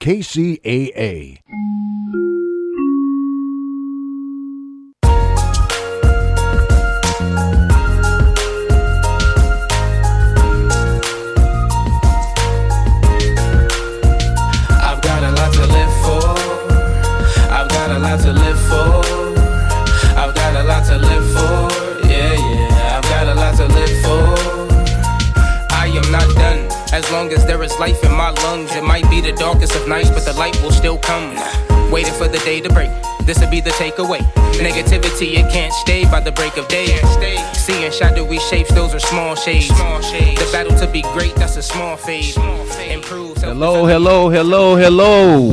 KCAA. I've got a lot to live for. I've got a lot to live for. I've got a lot to live for. Yeah, yeah, I've got a lot to live for. I am not done. As long as there is life in my lungs, it might be the darkest of nights, but the light will still come. Waiting for the day to break, this'll be the takeaway. Negativity, it can't stay by the break of day. Seeing shadowy shapes, those are small shades. The battle to be great, that's a small phase. Improve. Hello.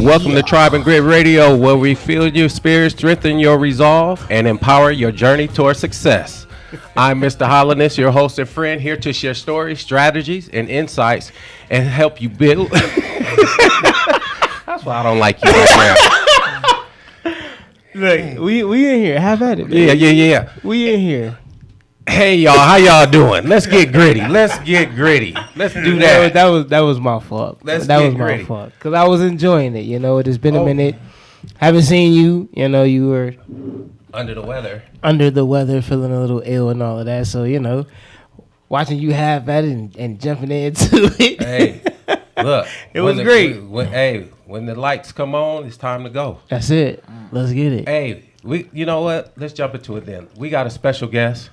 Welcome to Tribe and Grit Radio, where we fuel your spirit, strengthen your resolve, and empower your journey toward success. I'm Mr. Hollandness, your host and friend, here to share stories, strategies, and insights, and help you build. That's why I don't like you right now. Look, we in here. Have at it, man. Yeah. We in here. Hey, y'all, how y'all doing? Let's get gritty. Let's do that. That was my fault. Let's that get was my gritty. fault. Because I was enjoying it. You know, it has been a minute. Haven't seen you. You know, you were Under the weather. under the weather, feeling a little ill and all of that. So, you know, watching you have at it and jumping into it. Hey, look. It was great. When the lights come on, it's time to go. That's it. Let's get it. Hey, you know what? Let's jump into it then. We got a special guest.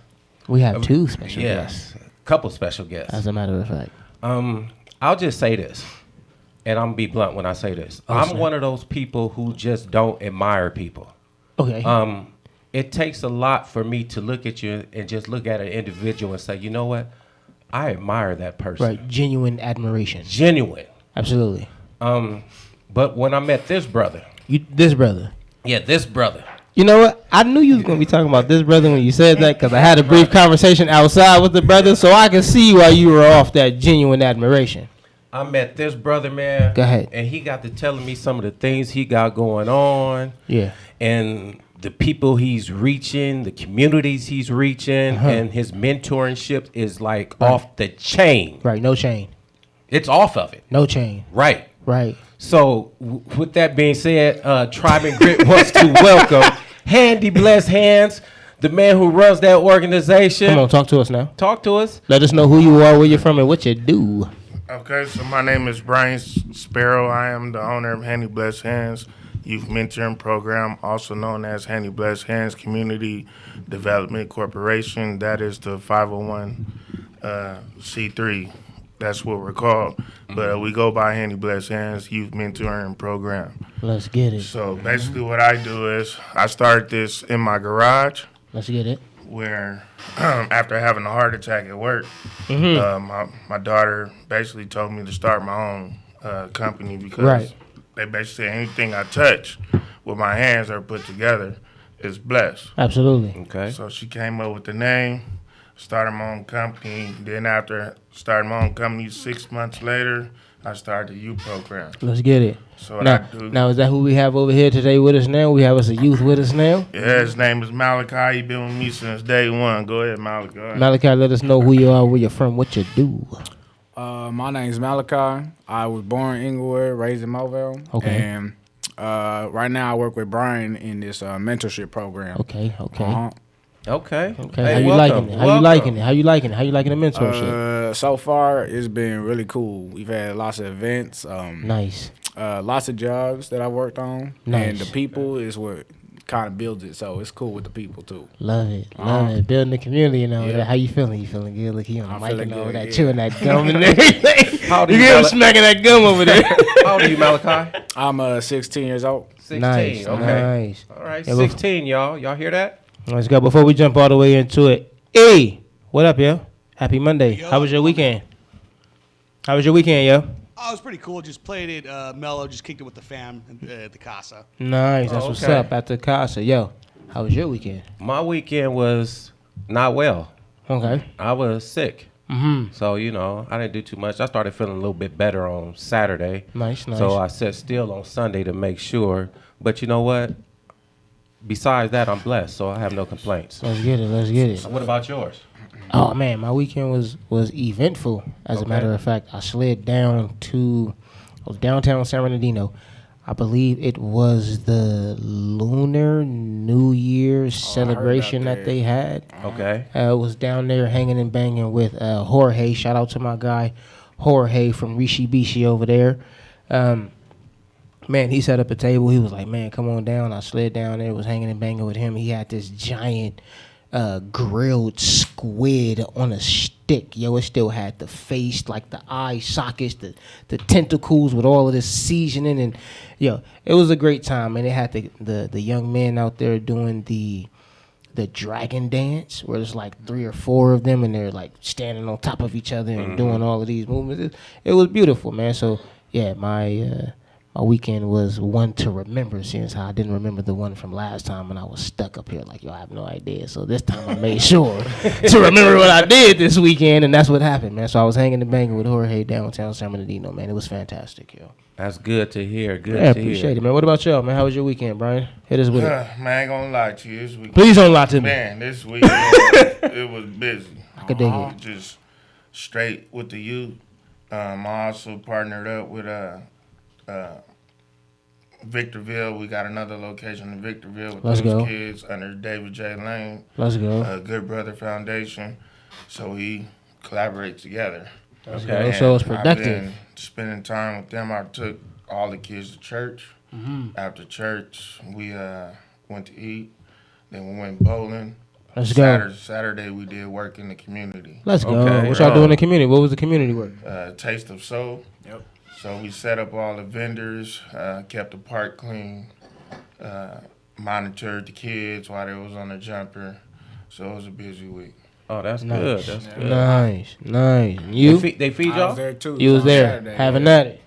We have two special guests, Yes, a couple special guests. as a matter of fact. I'll just say this, and I'm gonna be blunt when I say this. I'm one of those people who just don't admire people. Okay. It takes a lot for me to look at you and just look at an individual and say, you know what? I admire that person. Right. Genuine admiration. Genuine. Absolutely. But when I met this brother, This brother. this brother. You know what? I knew you was going to be talking about this brother when you said that, because I had a brief conversation outside with the brother, so I could see why you were off that genuine admiration. I met this brother, man. Go ahead. And he got to telling me some of the things he got going on. Yeah. And the people he's reaching, the communities he's reaching, and his mentorship is like off the chain. Right. No chain. It's off of it. No chain. Right. Right. So with that being said, Tribe and Grit wants to welcome Handy Blessed Hands, the man who runs that organization. Come on, talk to us now. Talk to us. Let us know who you are, where you're from, and what you do. Okay, so my name is Brian Sparrow. I am the owner of Handy Blessed Hands Youth Mentoring Program, also known as Handy Blessed Hands Community Development Corporation. That is the 501c3. That's what we're called. But we go by Handy Blessed Hands Youth Mentoring Program. Let's get it. So basically what I do is I started this in my garage Let's get it. where after having a heart attack at work, my daughter basically told me to start my own company because they basically say anything I touch with my hands or put together is blessed. Absolutely. Okay. So she came up with the name, started my own company. Then after starting my own company, 6 months later, I started the youth program. Let's get it. So what I do, Now, is that who we have over here today with us now? We have us a youth with us now. yeah, his name is Malachi. He been with me since day one. Go ahead, Malachi. Malachi, let us know who you are, where you're from, what you do. My name's Malachi. I was born in Inglewood, raised in Mobile. Okay. And right now I work with Brian in this mentorship program. Okay. Uh-huh. Okay. Okay. Hey, How you welcome. liking it? How you liking it? How you liking it? How you liking the mentorship? So far, it's been really cool. We've had lots of events, Nice. lots of jobs that I worked on. Nice. And the people is what kind of builds it. So it's cool with the people, too. Love it. Love it. Building the community and all Yeah. that. How you feeling? You feeling good? Look, he on the I'm mic feeling and all good, that, yeah. chewing that gum and everything. How old are You you, get him Mala- smacking that gum over there. How old are you, Malachi? I'm 16 years old. 16. Nice. Okay. Nice. All right. Yeah, but- 16, y'all. Y'all hear that? Let's go. Before we jump all the way into it. Hey, what up, yo? Happy Monday. Yo. How was your weekend? How was your weekend, yo? Oh, it was pretty cool. Just played it mellow. Just kicked it with the fam at the casa. Nice. That's what's okay. up at the casa. Yo, how was your weekend? My weekend was not well. Okay. I was sick. Mm-hmm. So, you know, I didn't do too much. I started feeling a little bit better on Saturday. Nice. So I sat still on Sunday to make sure. But you know what? Besides that, I'm blessed, so I have no complaints. Let's get it. Let's get it. What about yours? Oh man, my weekend was eventful. As a Okay. matter of fact, I slid down to I was downtown San Bernardino. I believe it was the Lunar New Year celebration that they had. Okay. Was down there hanging and banging with Jorge. Shout out to my guy Jorge from Rishi Bishi over there. Man, he set up a table. He was like, man, come on down. I slid down there, was hanging and banging with him. He had this giant grilled squid on a stick. Yo, it still had the face, like the eye sockets, the tentacles with all of this seasoning. And, yo, it was a great time. And it had the young men out there doing the dragon dance, where there's like 3 or 4 of them, and they're like standing on top of each other and doing all of these movements. It was beautiful, man. So, yeah, my weekend was one to remember, since I didn't remember the one from last time when I was stuck up here like, yo, I have no idea. So this time I made sure to remember what I did this weekend, and that's what happened, man. So I was hanging and banging with Jorge downtown San Bernardino, man. It was fantastic, yo. That's good to hear. Good Yeah, to appreciate hear. it, man. What about y'all, man? How was your weekend, Brian? Hit us with it. Man, I ain't gonna lie to you. This week, Please don't lie to me. man, this week it was busy. I could dig it. Just straight with the youth. I also partnered up with Victorville. We got another location in Victorville with Let's those go. kids under David J. Lane, Let's go. Good Brother Foundation. So we collaborate together. Let's Okay. go. So it's And productive. I've been spending time with them. I took all the kids to church. After church, we went to eat. Then we went bowling. Let's go. Saturday we did work in the community. Let's go. Okay. What y'all do in the community? What was the community work? Taste of Soul. Yep. So we set up all the vendors, kept the park clean, monitored the kids while they was on the jumper. So it was a busy week. Oh, that's Nice. good. That's good. Nice. They You? feed I y'all? was there too. You was on there Saturday, having yeah. at it.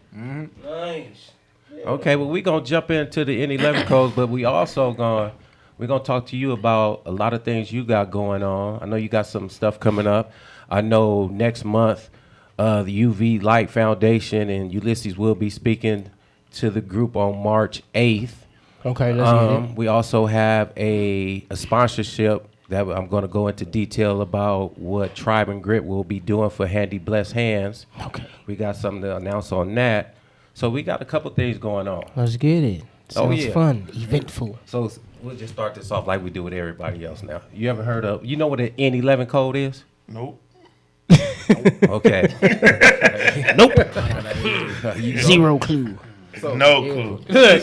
Nice. Okay, well, we're going to jump into the N11 codes, but we're going to talk to you about a lot of things you got going on. I know you got some stuff coming up. I know next month the UV Light Foundation and Ulysses will be speaking to the group on March 8th. Okay, let's get it. We also have a sponsorship that I'm going to go into detail about what Tribe and Grit will be doing for Handy Blessed Hands. Okay. We got something to announce on that. So we got a couple things going on. Let's get it. Sounds yeah. fun. Eventful. So we'll just start this off like we do with everybody else now. You ever heard of, you know what an N11 code is? Nope. Okay. Zero clue. No clue. Look.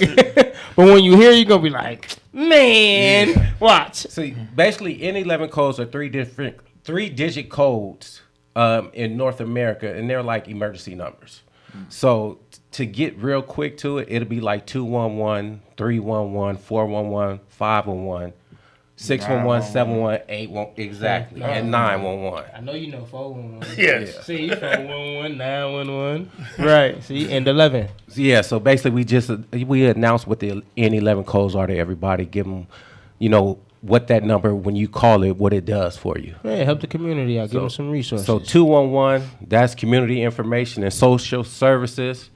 But when you hear it, you're going to be like, man, watch. See, basically N11 codes are three digit codes in North America, and they're like emergency numbers. So to get real quick to it, it'll be like 211, 311, 411, 511, 611, 711, 811, exactly, and 911. I know you know 411. Yes. See, 411, 911. Right. See, and 11. Yeah, so basically we announced what the N11 codes are to everybody, give them, what that number, when you call it, what it does for you. Yeah, help the community out. Give them some resources. So 211, that's community information and social services.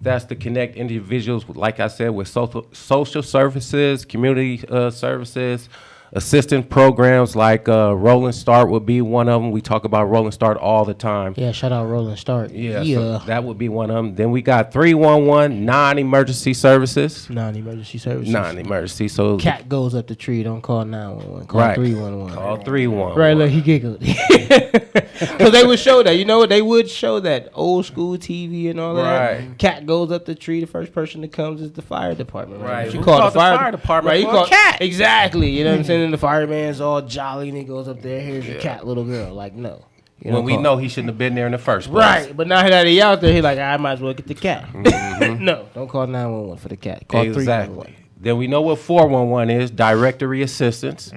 That's to connect individuals, like I said, with social services, community services, assistance programs like Rolling Start would be one of them. We talk about Rolling Start all the time. Yeah, shout out Rolling Start. So that would be one of them. Then we got 311, non-emergency services. Non-emergency services. Non-emergency. So Cat goes up the tree. Don't call 911. Call Right. 311. Call 311. Right, look, he giggled. Because they would show that. You know what? They would show that old school TV and all that. Right. Cat goes up the tree. The first person that comes is the fire department. Right. But you Who call called the fire department Right. You for a call cat? Exactly. You know what I'm saying? And the fireman's all jolly and he goes up there. Here's your cat, little girl. Like, no. You When don't we call. know he shouldn't have been there in the first place. Right. But now that he out there, he like, I might as well get the cat. No. Don't call 911 for the cat. Call 311. Then we know what 411 is, directory assistance.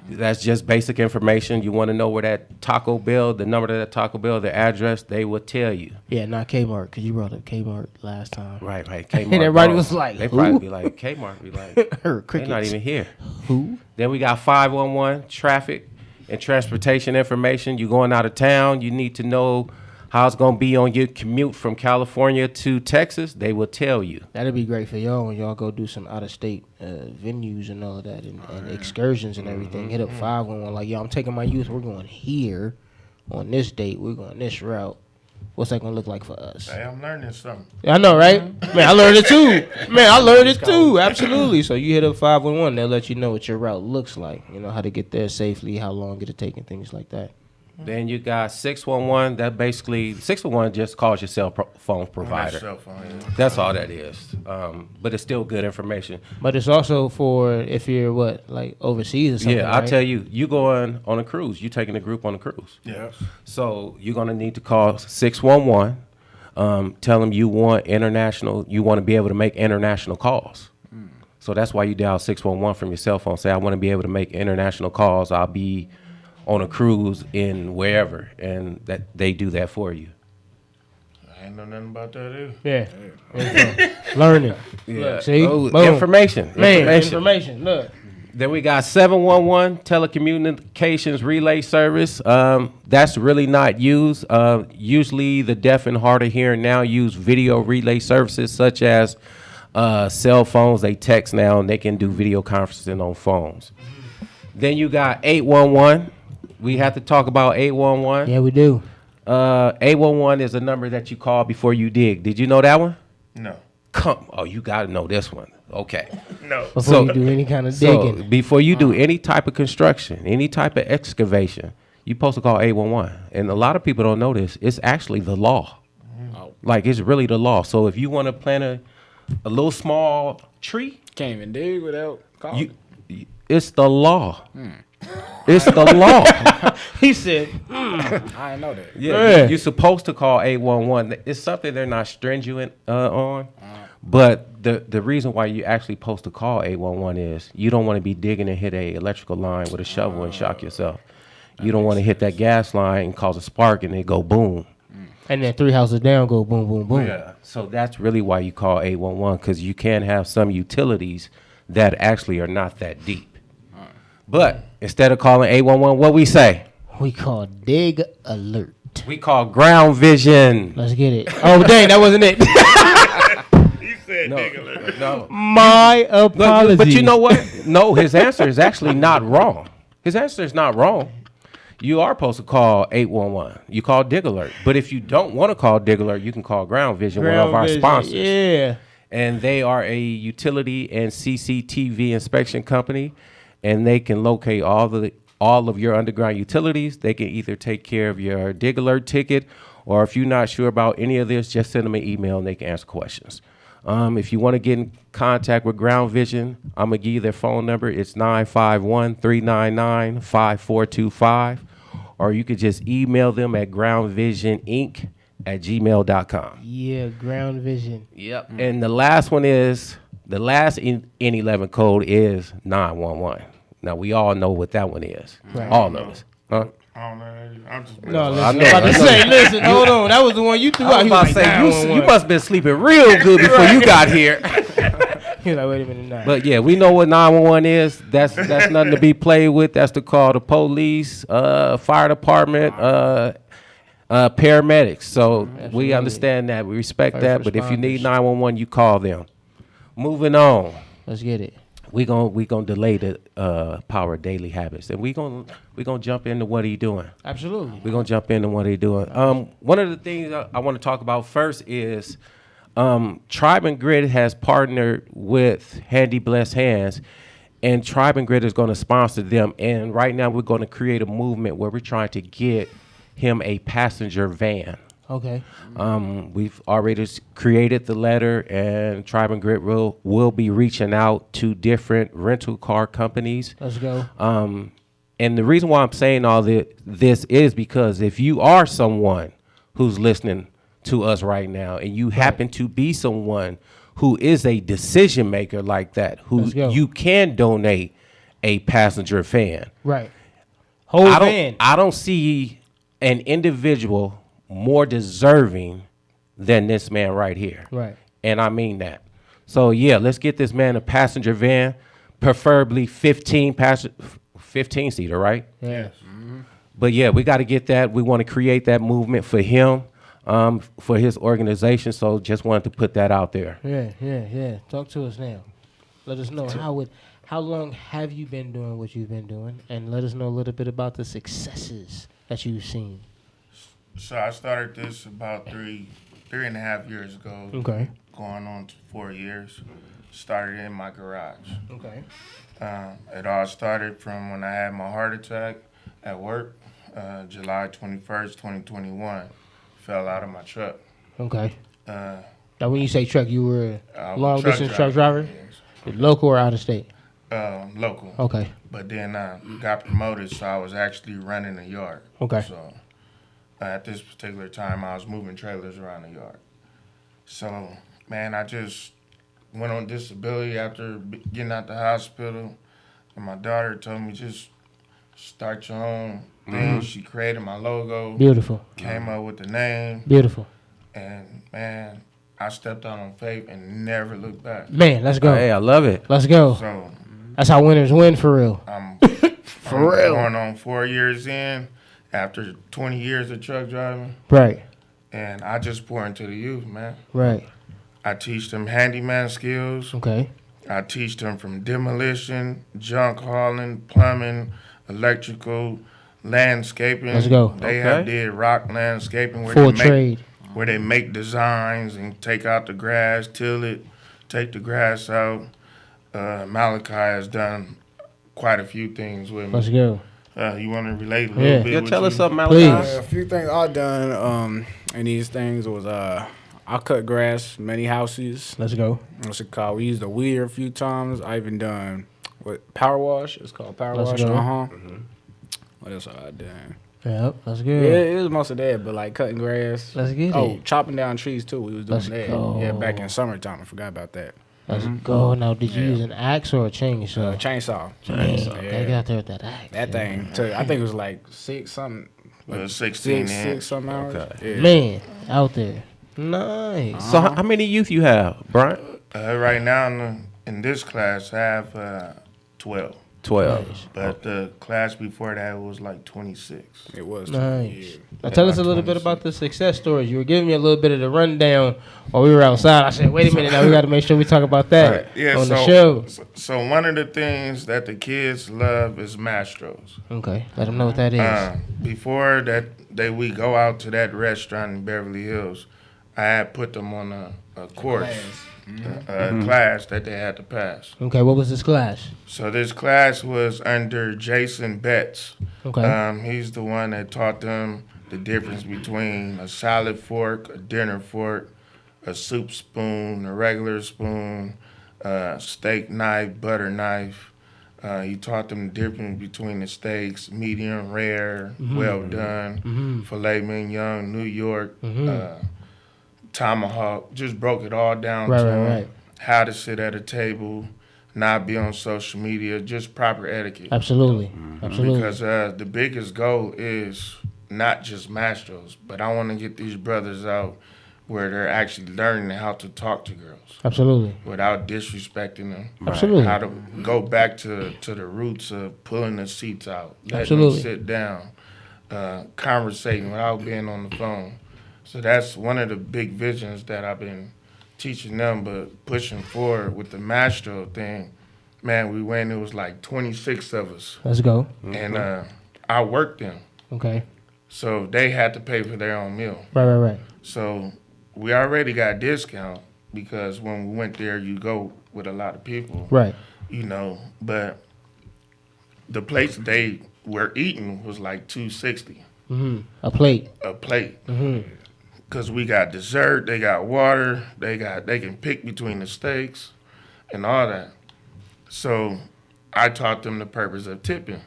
That's just basic information. You want to know where that Taco Bell, the number to that Taco Bell, the address, they will tell you. Yeah, not Kmart, because you brought up Kmart last time. Right. Kmart. And everybody gone. was like, they who? probably be like, Kmart be like, Heard they're not crickets. even here. Who? Then we got 511, traffic and transportation information. You going out of town, you need to know how it's going to be on your commute from California to Texas. They will tell you. That'd be great for y'all when y'all go do some out-of-state venues and all of that and excursions and everything. Hit up 511 like, yo, I'm taking my youth. We're going here on this date. We're going this route. What's that gonna look like for us? Hey, I'm learning something. I know, right? Man, I learned it too. Man, I learned it too. Absolutely. So you hit up 511, they'll let you know what your route looks like. You know how to get there safely, how long it'll take, and things like that. Then you got 611. That basically 611 just calls your cell phone provider. Cell phone, yeah. That's all that is. But it's still good information. But it's also for if you're like overseas or something. Yeah, I'll right? tell you. You going on a cruise. You taking a group on a cruise. Yeah. So you're gonna need to call 611. Tell them you want international. You want to be able to make international calls. So that's why you dial 611 from your cell phone. Say I want to be able to make international calls. I'll be on a cruise in wherever, and that they do that for you. I ain't know nothing about that either. Yeah. Learn it. Look, see? Oh, Boom. information. Man, information. Look. Then we got 711 telecommunications relay service. That's really not used. Usually the deaf and hard of hearing now use video relay services such as cell phones. They text now and they can do video conferencing on phones. Then you got 811. We have to talk about 811. Yeah, we do. 811 is a number that you call before you dig. Did you know that one? No. Oh, you got to know this one. Okay. No. Before you do any kind of digging. So before you do any type of construction, any type of excavation, you're supposed to call 811. And a lot of people don't know this. It's actually the law. Like, it's really the law. So if you want to plant a little small tree, Can't even dig without calling. it's the law. It's the law. He said, I didn't know that. Yeah, you're supposed to call 811. It's something they're not stringent on. But the reason why you actually supposed to call 811 is you don't want to be digging and hit a electrical line with a shovel and shock yourself. You don't want to hit that gas line and cause a spark and it go boom. and then 3 houses down go boom, boom, boom. Yeah. So that's really why you call 811, because you can have some utilities that actually are not that deep. But instead of calling 811, what we say? We call dig alert. We call ground vision. Let's get it. Oh, dang, that wasn't it. He said nigga. No. My apologies. But you know what? No, his answer is actually not wrong. His answer is not wrong. You are supposed to call 811. You call Dig Alert. But if you don't want to call Dig Alert, you can call Ground Vision, one of our sponsors. Yeah. And they are a utility and CCTV inspection company, and they can locate all of your underground utilities. They can either take care of your Dig Alert ticket, or if you're not sure about any of this, just send them an email and they can answer questions. If you want to get in contact with Ground Vision, I'm going to give you their phone number. It's 951-399-5425. Or you could just email them at groundvisioninc@gmail.com. Yeah, Ground Vision. Yep. And the last one is, the last N11 code is 911. Now, we all know what that one is. Right. All of us. Huh? I don't know. I'm just. No, listen, I I'm know, about to I know. say, listen, hold on. That was the one you threw out. I was He about was to like, say, 911. you must have been sleeping real good before you got here. He was like, wait a minute, nah. But yeah, we know what 911 is. That's nothing to be played with. That's to call the police, fire department, paramedics. So we understand that. We respect First that. But if you need responders. 911, you call them. Moving on. Let's get it. We gonna delay the Power Daily Habits, and we gonna jump into what he doing. Absolutely. We're going to jump into what they're doing. One of the things I want to talk about first is Tribe and Grit has partnered with Handy Blessed Hands, and Tribe and Grit is going to sponsor them. And right now we're going to create a movement where we're trying to get him a passenger van. Okay. We've already created the letter, and Tribe and Grit will be reaching out to different rental car companies. Let's go. And the reason why I'm saying all this is because if you are someone who's listening to us right now, and you happen to be someone who is a decision maker like that, who Let's go. you can donate a passenger van. Right. Whole van. I don't see an individual more deserving than this man right here. Right. And I mean that. So yeah, let's get this man a passenger van, preferably 15 seater, right? Yeah. But yeah, we got to get that. We want to create that movement for him, for his organization. So just wanted to put that out there. Yeah. Talk to us now. Let us know how long have you been doing what you've been doing, and let us know a little bit about the successes that you've seen. So I started this about three and a half years ago. Okay. Going on to 4 years. Started in my garage. Okay. It all started from when I had my heart attack at work, July 21st, 2021. Fell out of my truck. Okay. Uh, Now, when you say truck, you were I a was long distance truck driver? Yes. Local or out of state? Local. Okay. But then I got promoted, so I was actually running a yard. Okay. So at this particular time, I was moving trailers around the yard. So, man, I just went on disability after getting out the hospital. And my daughter told me, just start your own thing. She created my logo. Beautiful. Came up with the name. Beautiful. And, man, I stepped out on faith and never looked back. Man, let's go. Hey, I love it. Let's go. So That's how winners win for real. I'm real. going on 4 years in after 20 years of truck driving. Right. And I just pour into the youth, man. Right. I teach them handyman skills. Okay. I teach them from demolition, junk hauling, plumbing, electrical, landscaping. Let's go. They have did rock landscaping where Full they make trade. where they make designs and take out the grass, till it, take the grass out. Malachi has done quite a few things with me. Let's go. You want to relate a Yeah. little bit? Yeah, with tell you? us something, Malachi. Please. A few things I done in these things was I cut grass, many houses. Let's go. What's it called? We used a weeder a few times. I even done power wash. It's called power Let's wash. go. What else I done? Yep. That's Yeah, good. it was most of that, but like cutting grass. Let's get Oh, it. chopping down trees too. We was doing Let's that. go. Yeah, back in summertime. I forgot about that. Let's go. Now, did you use an axe or a chainsaw? Chainsaw. Man, Yeah. gotta get out there with that axe. That thing took. I think it was like 6 something. It was 16 Six inch. something hours. Okay. Yeah. Man, out there. Nice. So how many youth you have, Brian? Right now in this class, I have 12. 12. But the class before that was like 26. It was. Nice. Yeah. Now tell us a little bit about the success stories. You were giving me a little bit of the rundown while we were outside. I said, wait a minute, now we got to make sure we talk about that Yeah, on the show. So one of the things that the kids love is Mastros. Okay, let them know what that is. Before that, we go out to that restaurant in Beverly Hills. I had put them on a course, a class that they had to pass. Okay, what was this class? So this class was under Jason Betts. Okay. He's the one that taught them the difference between a salad fork, a dinner fork, a soup spoon, a regular spoon, steak knife, butter knife. He taught them the difference between the steaks, medium rare, well done, filet mignon, New York, tomahawk. Just broke it all down to them. Right. How to sit at a table, not be on social media, just proper etiquette. Absolutely. Absolutely. Because the biggest goal is not just Mastros, but I want to get these brothers out where they're actually learning how to talk to girls Absolutely. without disrespecting them. Absolutely. How to go back to the roots of pulling the seats out, letting Absolutely. them sit down, conversating without being on the phone. So that's one of the big visions that I've been teaching them, but pushing forward with the Mastro thing. Man, we went, it was like 26 of us. Let's go. And I worked them. Okay. So they had to pay for their own meal. Right. So we already got a discount because when we went there, you go with a lot of people, Right. you know. But the plates they were eating was like $260 A plate. a plate. Cause we got dessert, they got water, they can pick between the steaks, and all that. So I taught them the purpose of tipping.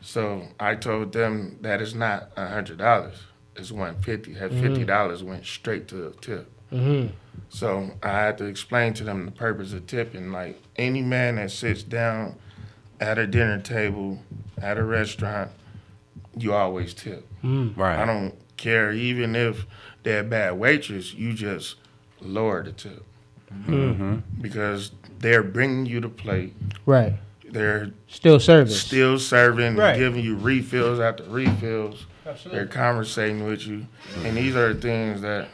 So I told them that it's not $100, it's $150. That $50 went straight to the tip. So I had to explain to them the purpose of tipping. Like any man that sits down at a dinner table at a restaurant, you always tip. Right. I don't care, even if they're a bad waitress, you just lower the tip. Because they're bringing you the plate. Right. They're Still service. still serving, Right. giving you refills after refills. Absolutely. They're conversating with you. And these are the things that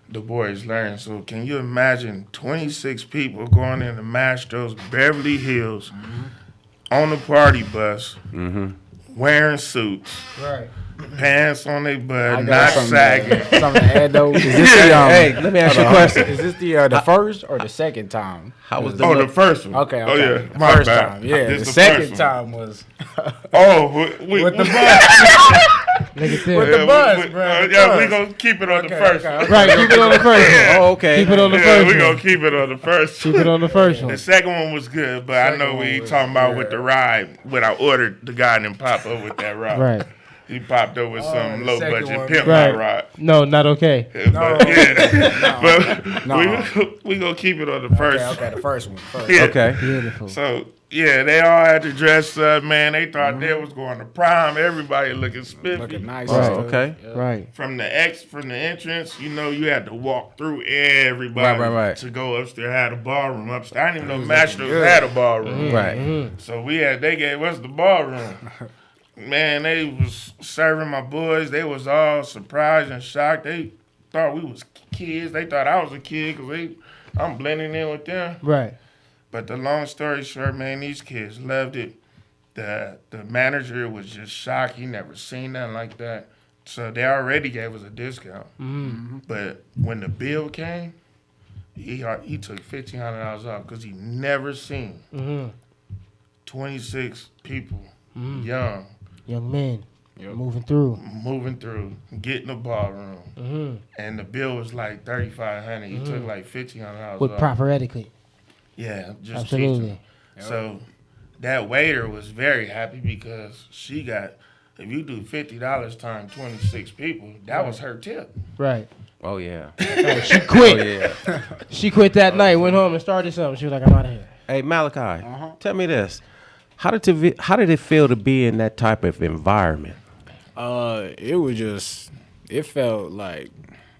the boys learn. So can you imagine 26 people going into Mastro's Beverly Hills on a party bus, wearing suits, Right. pants on their butt, I not got something sagging. Something to add though. Is this the, Hey, let me ask you a question. Is this the first or the second time? How was the Oh, look? the first one. Okay. Oh, yeah. The My first bad. time. Yeah. This The the second first time was Oh, we with the bus. Nigga there. With the bus, bro. yeah, The we bus. gonna keep it on the first one. Right, keep it on the first one. Oh, okay. Keep it on the Yeah, first we one. gonna keep it on the first Keep one. it on the first one. The second one was good, but I know Second we one was- talking about with yeah. the ride when I ordered the guy didn't pop up with that ride. Right. He popped up with some the low second budget one. pimp Right. my ride. No, not okay. But yeah, but No. we gonna keep it on the first. Okay, the first one. First. Yeah. Okay. Beautiful. So yeah, they all had to dress up, man. They thought they was going to prom. Everybody looking spiffy. Looking nice. Oh, and stuff. okay. Yeah. Right. From the entrance, you know, you had to walk through everybody Right. to go upstairs. Had a ballroom upstairs. I didn't even know Masters had a ballroom. Right. So they gave us the ballroom. Man, they was serving my boys. They was all surprised and shocked. They thought we was kids. They thought I was a kid because I'm blending in with them. Right. But the long story short, man, these kids loved it. The manager was just shocked. He never seen nothing like that. So they already gave us a discount. Mm-hmm. But when the bill came, he took $1,500 off because he never seen Mm-hmm. 26 people, Mm-hmm. young, Young men moving through. moving through, getting the ballroom. Mm-hmm. And the bill was like $3,500. He took like $1,500 With off. proper etiquette. Yeah, just Absolutely. teaching. So that waiter was very happy because she got, if you do $50 times 26 people, that was her tip. Right. Oh, yeah. Right. She quit. Oh, yeah. She quit that night, went home and started something. She was like, I'm out of here. Hey, Malachi, tell me this. How did it feel to be in that type of environment? It was just, it felt like,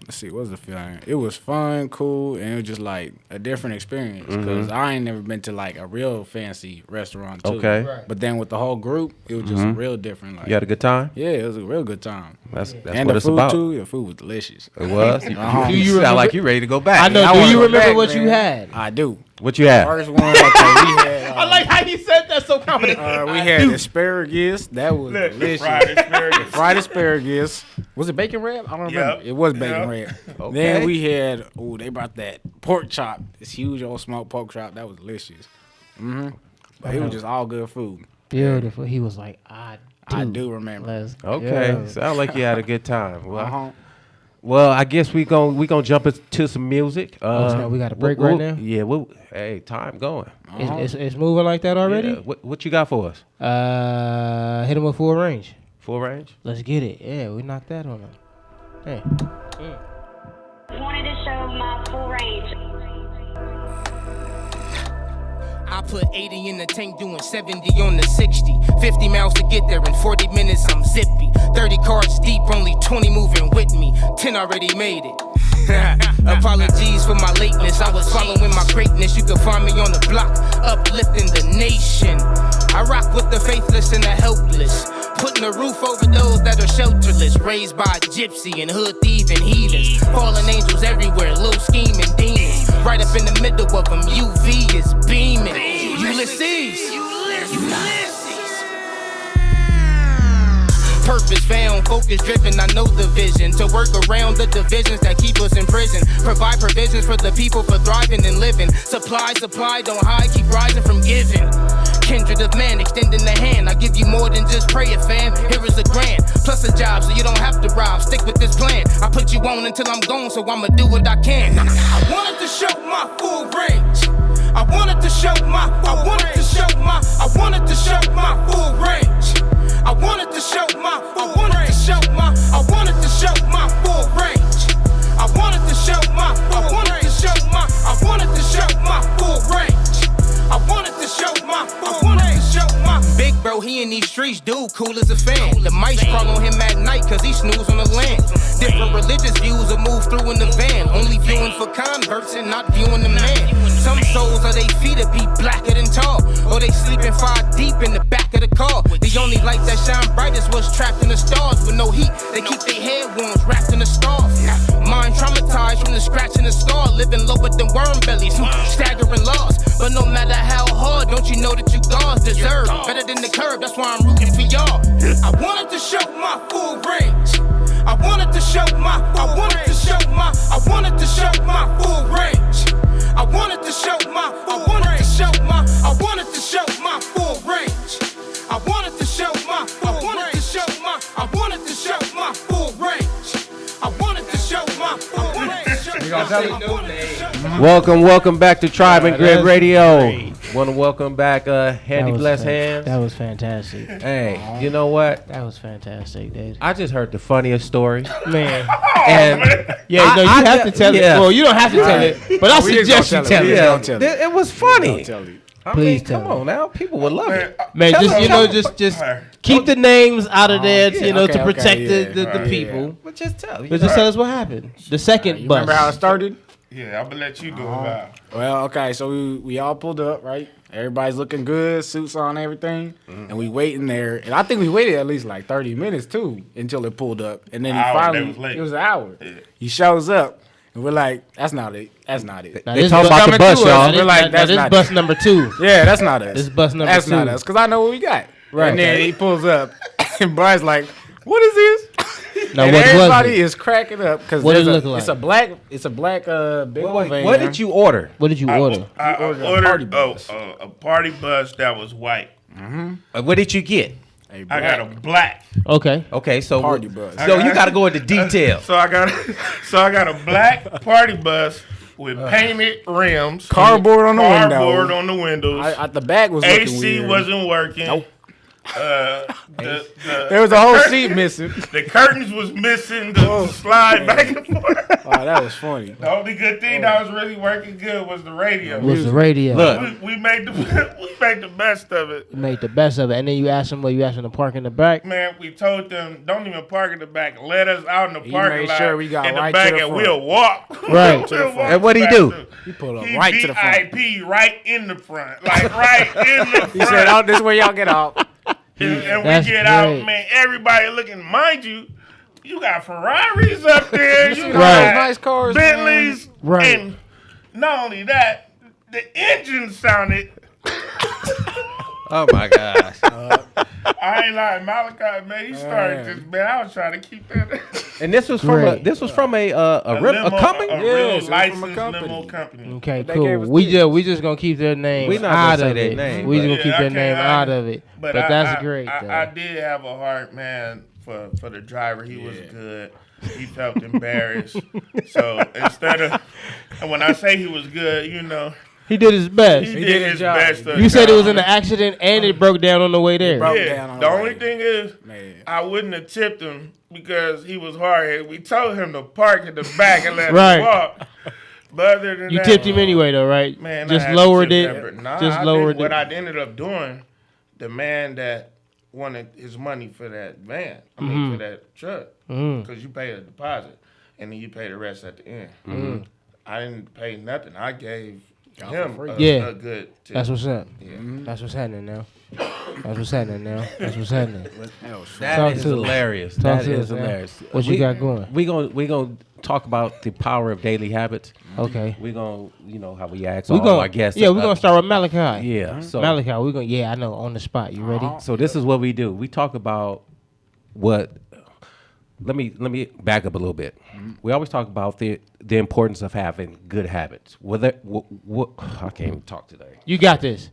let's see, what's the feeling? It was fun, cool, and it was just like a different experience because I ain't never been to like a real fancy restaurant too. Okay. Right. But then with the whole group, it was just real different. Like, You had a good time? yeah, it was a real good time. That's And what the it's food about. too, the food was delicious. It was? Do you sound remember- like you ready to go back. I know. I Do wanna you go remember back, what you man. had? I do. What you had? First one, okay, we had. I like how he said that so confident. We had asparagus. That was delicious. Fried asparagus. Fried asparagus. Was it bacon wrap? I don't remember. Yep. It was bacon Yep. wrap. Okay. Then we had, they brought that pork chop. This huge old smoked pork chop. That was delicious. But it was just all good food. Beautiful. He was like, I do remember. Let's Okay. go. Sound like you had a good time. Well, Uh-huh. well, I guess we gonna jump into some music. snap, we got a break right now? Yeah. Hey, time going. It's moving like that already? Yeah. What you got for us? Hit him with full range. Full range? Let's get it. Yeah, we knocked that on him. Hey. Wanted to show my full range. I put 80 in the tank, doing 70 on the 60. 50 miles to get there, in 40 minutes I'm zippy. 30 cars deep, only 20 moving with me. 10 already made it. Apologies for my lateness, I was following my greatness. You can find me on the block, uplifting the nation. I rock with the faithless and the helpless, putting a roof over those that are shelterless. Raised by gypsy and hood thief and heathens. Fallen angels everywhere, little scheming demons. Right up in the middle of them, UV is beaming. Ulysses. Purpose found, focus driven, I know the vision. To work around the divisions that keep us in prison. Provide provisions for the people for thriving and living. Supply, don't hide, keep rising from giving. Kindred of man, extending the hand. I give you more than just prayer, fam. Here is a grand, plus a job, so you don't have to rob. Stick with this plan. I put you on until I'm gone, so I'ma do what I can. I wanted to show my full range. I wanted to show my full range. I wanted to show my full range. Big bro, he in these streets, dude, cool as a fan. The mice crawl on him at night, cause he snooze on the land. Different religious views will move through in the van. Only viewing for converts and not viewing the man. Some souls are they feet to be blacker than tall, or they sleeping far deep in the back of the car. The only light that shine brightest was trapped in the stars. With no heat, they keep their head wounds wrapped in the scarf. Mind traumatized from the scratch and the scar. Living lower than worm bellies, staggering loss. But no matter how hard, don't you know that you God's deserve better than the curb, that's why I'm rooting for y'all. I wanted to show my full range. I wanted to show my full range. I wanted to show my full range. I wanted to show my full range. I wanted to show my full range. I wanted to show my full range. I wanted to show my full range. I wanted to show my full range. You gonna tell it? Welcome back to Tribe and Grid Radio. Want to welcome back Handy Bless Hands. That was fantastic. Hey, you know what? That was fantastic, dude. I just heard the funniest story. Man. And Yeah, no, you I have to tell it. Well, you don't have to tell it, but I suggest you tell it. yeah, it was funny. Please tell come me. on now. People would love it. Man, Tell just them, you tell know, them. just keep the names out of there, yeah, you know, okay, to protect okay, the yeah. people. But just tell. But just tell us what happened. The second You bus. remember how it started? Yeah, I'm gonna let you do it now. Well, okay, so we all pulled up, right? Everybody's looking good, suits on, everything, and we waiting there. And I think we waited at least like 30 minutes too until it pulled up, and then he Hour, finally they was late. it was an hour. Yeah. He shows up, and we're like, "That's not it. That's not it." Now, They this talking bus- about the coming bus, to us. y'all. We're like, now, "That's this not bus it." number 2. Yeah, that's not us. This bus number That's 2. not us, because I know what we got. Right. And then he pulls up, and Brian's like, "What is this?" Now, and what was everybody it? is cracking up because What did it look like? It's a black big old van. What did you order? What did you order? I ordered a ordered party bus. a party bus that was white. What did you get? A I got a black. Okay. Okay, so Party bus. So you got to go into detail. So I got a black party bus with painted rims, Cardboard on the window. cardboard on the windows. The bag was looking AC weird. wasn't working. Nope. There was a whole seat missing. The curtains was missing. The slide back and forth. Oh, that was funny. The only good thing that was really working good was the radio. Was the radio. Look. We made the best of it. You made the best of it. And then you asked them, you asked them to park in the back? Man, we told them don't even park in the back. Let us out in the He parking made lot sure we got in the right back, to the and front. we'll walk. Right. We'll walk And what'd he do? faster. He pulled up He right to the front. VIP right in the front, like right in the front. He said, "Oh, this is where y'all get off." and we That's get great. out, man. Everybody looking, mind you. You got Ferraris up there. You Right. got Nice cars, Bentleys, Right. and not only that, the engine sounded. Oh my gosh. I ain't lying, Malachi, man. He started this, man. I was trying to keep that. And this was from Great. a limo, company. a Yes, real it was from a licensed company. limo company. Okay, They cool. gave us We just gonna keep their name We not gonna out say of their it. name, We just but- gonna keep I their can't name argue. out of it. But that's great, though. I did have a heart, man, for the driver. He was good. He felt embarrassed. So instead of, and when I say he was good, you know, He did his best. he did his job. best. You said it was in an accident and it broke down on the way there. broke Yeah. down on The the only way. thing is, Man. I wouldn't have tipped him because he was hard headed. We told him to park in the back and let Right. him walk. But other than You that, tipped him anyway, though, right? man, just I had to lowered tip it. that, but nah, Just I lowered did, what it. I ended up doing, the man that wanted his money for that van, I mean for that truck, because you pay a deposit and then you pay the rest at the end. I didn't pay nothing. I gave him a, Yeah. a good tip. That's what's up. That's what's happening now. That's what's happening now. That's what's happening. That was fun. That Talk is to us. hilarious. Talk That to is us, man. hilarious. What you got going? We gonna talk about the power of daily habits. Okay. We gonna how we ask We all gonna, our guests. yeah, we're gonna start with Malachi. Yeah. So Malachi, we're gonna, yeah, I know, on the spot. You ready? So this is what we do. We talk about what. Let me back up a little bit. We always talk about the importance of having good habits. Whether what I can't even talk today. You got this.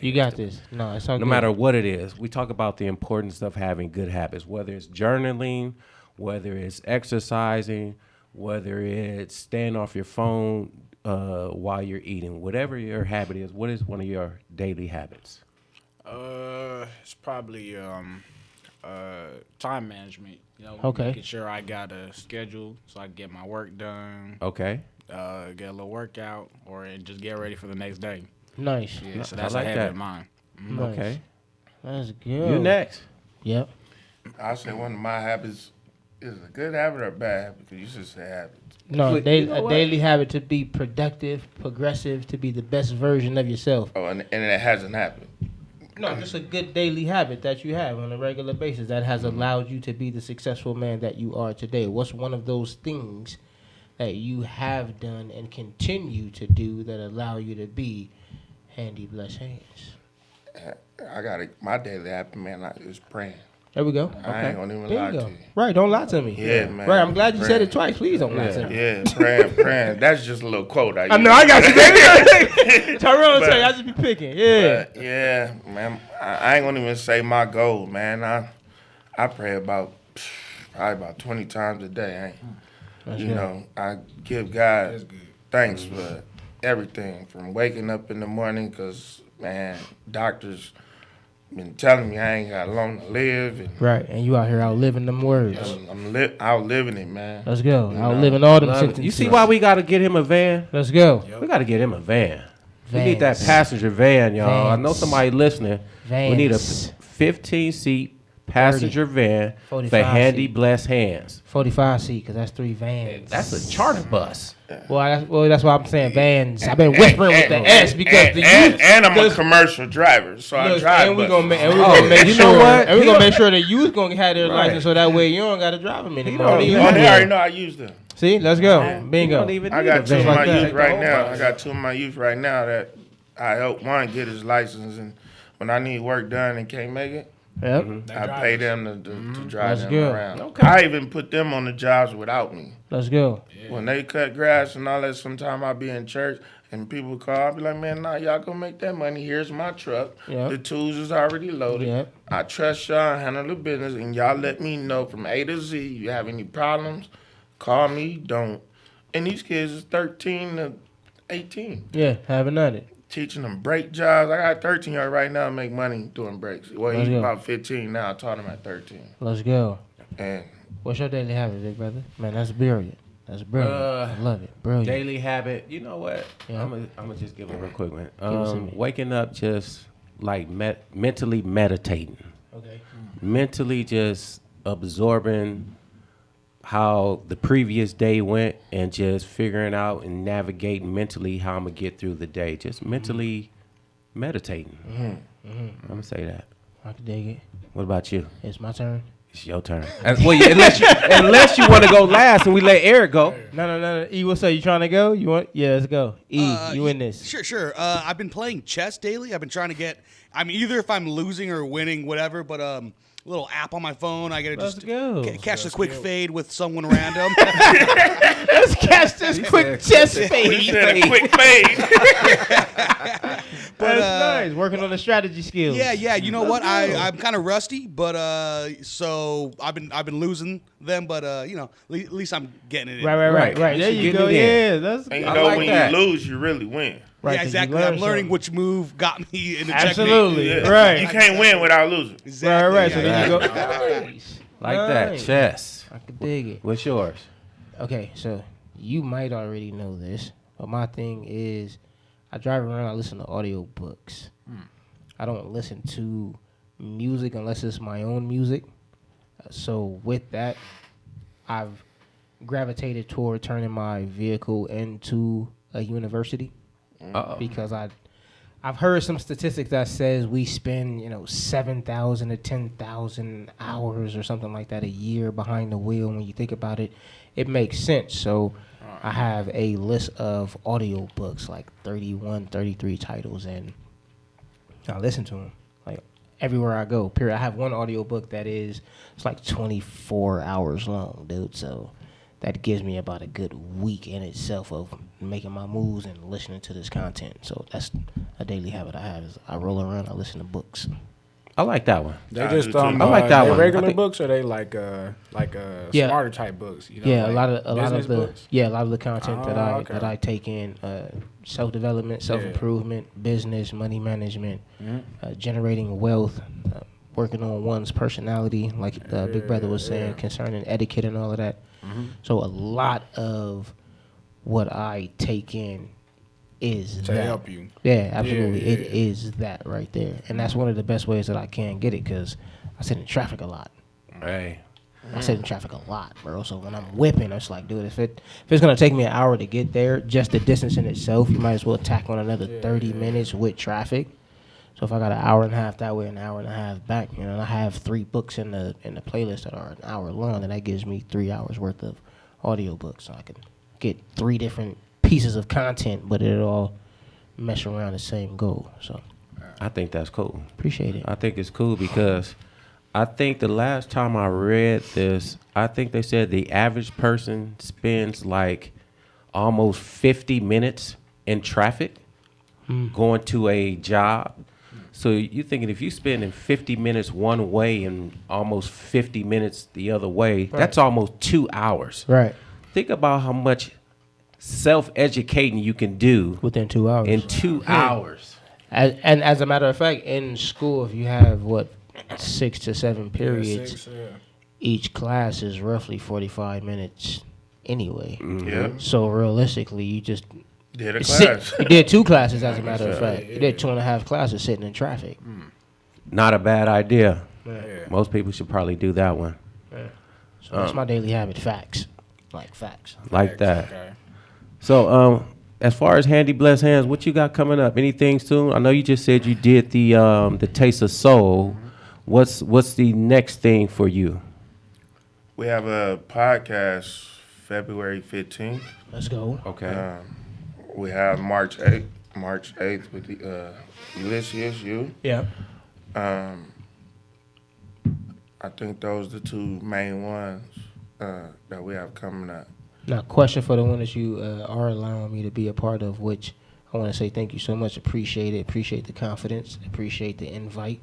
You got this. No, it's all No good. matter what it is, we talk about the importance of having good habits. Whether it's journaling, whether it's exercising, whether it's staying off your phone while you're eating, whatever your habit is. What is one of your daily habits? It's probably time management. You know, Okay. making sure I got a schedule so I can get my work done, Okay. get a little workout, or just get ready for the next day. Nice. Yeah, so I that's like a habit that. of mine. Nice. Okay. That's good. You next. Yep. I say one of my habits is a good habit or a bad habit, because you should say habit. No, But you know a what? daily habit to be productive, progressive, to be the best version of yourself. Oh, and it hasn't happened. No, just a good daily habit that you have on a regular basis that has allowed you to be the successful man that you are today. What's one of those things that you have done and continue to do that allow you to be Handy Bless Hands? I got my daily habit, man, is praying. There we go. I ain't gonna even There lie you to go. you. Right, don't lie to me. Yeah, man. Right, I'm glad you said Praying. it twice. Please don't lie to me. Yeah, praying. That's just a little quote I use. I know, I got you, baby. Tyrone, But- I just be picking. Yeah. But, yeah, man. I ain't gonna even say my goal, man. I pray probably about 20 times a day. I give God thanks for everything from waking up in the morning, because, man, doctors been telling me I ain't got long to live. And Right, and you out here outliving them words. I'm outliving it, man. Let's go. Outliving all them Love it. sentences. You see why we got to get him a van? Let's go. We got to get him a van. We need that Vans. passenger van, y'all. I know Vans. somebody listening. We need a Vans. 15-seat passenger van for 45 handy, seat. blessed hands. 45 seat, because that's 3 vans. That's a charter bus. Well, that's why I'm saying vans. I've been whispering with the S because the youth. and I'm a because- commercial driver, so I Look, drive. and we buses. gonna make, and we Oh, gonna make you sure, know what? and we He gonna don't- make sure the youth gonna have their Right. license, so that way you don't gotta drive them anymore. don't They even have Oh, they one. already know I use them. See, let's go. You Bingo. don't even I need got a two of van. my like that. youth right now. I got two of my youth right now that I help one get his license, and when I need work done and can't make it, Yep. I pay them to drive That's them good. around. Okay. I even put them on the jobs without me. Let's go. When they cut grass and all that, sometime I be in church and people call, I be like, man, nah, y'all go make that money. Here's my truck. Yep. The tools is already loaded. Yep. I trust y'all, handle the business, and y'all let me know from A to Z. You have any problems, call me, don't. And these kids is 13 to 18. Yeah, haven't done it. Teaching them brake jobs. I got a 13-year-old right now make money doing brakes. Well, Let's he's go. about 15 now. I taught him at 13. Let's go. And What's your daily habit, big brother? Man, that's brilliant. That's brilliant. I love it. Brilliant. Daily habit. You know what? Yeah. I'm gonna just give it a real quick one. us a minute. Waking up just like mentally meditating. Okay. Mentally just absorbing how the previous day went and just figuring out and navigating mentally how I'm gonna get through the day. Just mentally meditating. I'm gonna say that. I can dig it. What about you? It's my turn. It's your turn. Unless you want to go last and we let Eric go. No. E, what's up? You trying to go? You want? Yeah, let's go. E, you in this? Sure. I've been playing chess daily. I've been trying to get. Either if I'm losing or winning, whatever. But little app on my phone. I gotta Let's just go. catch the quick fade with someone random. Let's catch this quick chest he fade. said a quick fade. But, That's nice. Working on the strategy skills. Yeah. You know what? I'm kind of rusty, but so I've been losing them, but at least I'm getting it in. Right. Right. There You you should go. get it Yeah, in. that's And you I know, like when that. you lose, you really win. right. Yeah, 'cause you exactly. learn I'm learning something. which move got me in the Absolutely. checkmate. Yeah. Right. You can't win without losing. Exactly. Right. So yeah, then you go. Yeah. Nice. Like that. Nice. Chess. I can dig it. What's yours? Okay, so you might already know this, but my thing is I drive around, I listen to audiobooks. I don't listen to music unless it's my own music. So with that, I've gravitated toward turning my vehicle into a university because I've heard some statistics that says we spend 7,000 to 10,000 hours or something like that a year behind the wheel. When you think about it, it makes sense. So I have a list of audiobooks, like 31, 33 titles, and I listen to them like everywhere I go. Period. I have one audiobook that it's like 24 hours long, dude. So that gives me about a good week in itself of making my moves and listening to this content. So that's a daily habit I have. Is I roll around, I listen to books. I like that one. They I just do too. I like that they one. I regular think- books, or they like Yeah. smarter type books. You know, Yeah, like a lot of business the books? a lot of the content that I okay. that I take in self development, self improvement, business, money management, generating wealth, working on one's personality, like Big Brother was saying, concerning etiquette and all of that. So a lot of what I take in is To that. help you. Yeah, absolutely. Yeah. It is that right there, and that's one of the best ways that I can get it because I sit in traffic a lot. Hey. I sit in traffic a lot, bro. So when I'm whipping, it's like, dude, if it's gonna take me an hour to get there, just the distance in itself, you might as well tack on another 30 minutes with traffic. So if I got an hour and a half that way, an hour and a half back, and I have 3 books in the playlist that are an hour long, and that gives me 3 hours worth of audiobooks. So I can get 3 different pieces of content, but it all mesh around the same goal. So I think that's cool. appreciate it. I think it's cool because I think the last time I read this, I think they said the average person spends like almost 50 minutes in traffic going to a job. So you're thinking if you're spending 50 minutes one way and almost 50 minutes the other way, that's almost 2 hours. Right. Think about how much self-educating you can do Within 2 hours. in 2 hours. And as a matter of fact, in school, if you have 6 to 7 periods, each class is roughly 45 minutes anyway. Yeah. So realistically, you just Did a class. you did 2 classes, as a matter of fact. You did 2.5 classes sitting in traffic. Not a bad idea. Yeah. Most people should probably do that one. So that's my daily habit. Facts. Like facts. Like that. Okay. So, as far as Handy Blessed Hands, what you got coming up? Anything soon? I know you just said you did the Taste of Soul. What's the next thing for you? We have a podcast February 15th. Let's go. Okay. We have March 8th with the Ulysses U. Yeah. I think those are the 2 main ones that we have coming up. Now, question for the one that you are allowing me to be a part of, which I want to say thank you so much. Appreciate it. Appreciate the confidence. Appreciate the invite.